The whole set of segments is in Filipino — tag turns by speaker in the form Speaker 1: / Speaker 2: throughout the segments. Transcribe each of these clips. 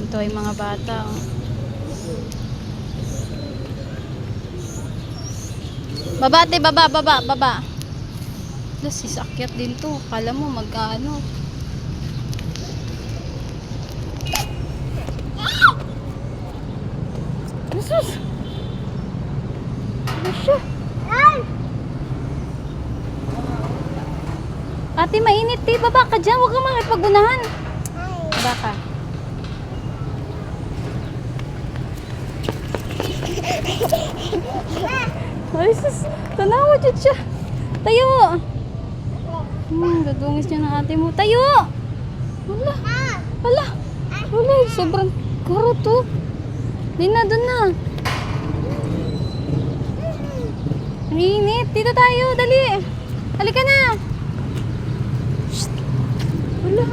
Speaker 1: Ito ay mga bata. Oh. Baba, ate, baba. Tapos isakyat din to. Kala mo magkano. Jesus! Ano siya? Ate, mainit, te. Baba ka dyan. Huwag kang makipag-unahan. Baba ka. Ay, sus. Tanawa dyan siya. Tayo. Dadungis niya ng ate mo. Tayo. Wala. Sobrang kurot, oh. Doon na. Ang init. Dito tayo. Dali. Halika na. Shhh. Wala.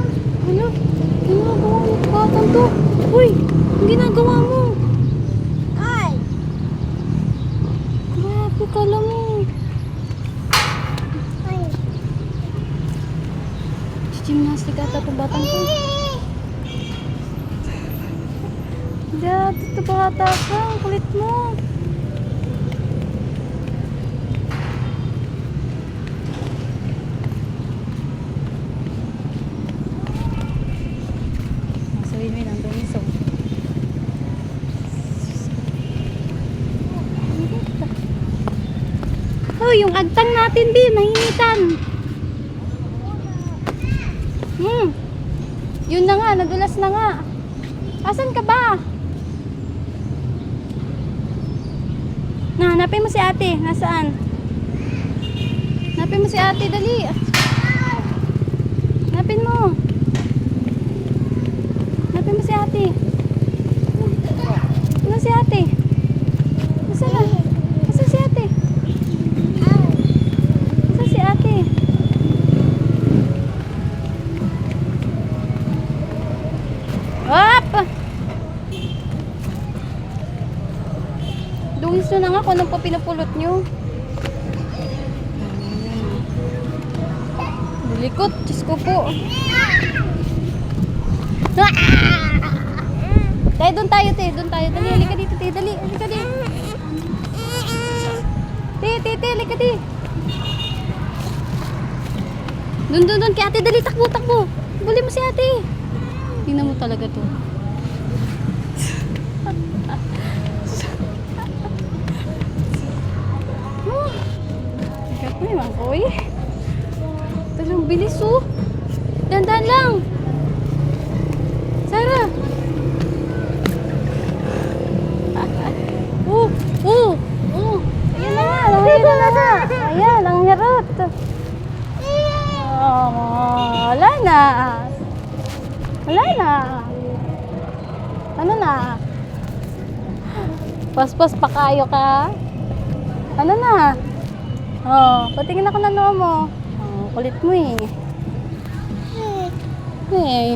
Speaker 1: Ginagawa mo. Batang to. Uy. Ang ginagawa mo. Grabe, kala mo. Gymnastic ata itong batang to. Dad, ito bata ka. Ang kulit mo. Sabihin mo lang, dumiso. Oh, yung agtang natin, Bi, mahinitan. Yun na nga, nadulas na nga. Asan ka ba? Hanapin mo si ate. Nasaan? Hanapin mo si ate, dali. Hanapin mo. Hanapin mo si ate. Ano si ate? Nasaan na? Nasaan si ate? Nasaan si ate? Up! Dungis nyo na nga kung anong pa pinapulot nyo. Dilikot, Diyos ko po. Tayo, doon tayo. Dali, halika dito, te. Dali, halika dito. Te, halika dito. Doon, kay ate, dali, takbo. Buli mo si ate. Tingnan mo talaga to. Ikaw po naman, koy. Talang bilis, oh. Dandan lang. Sarah. Ayan na nga. Ayan, ang hirot. Wala na. Ano na? Pas pa kayo ka? Ano na? Patingin ako na noo mo. Kulit mo eh.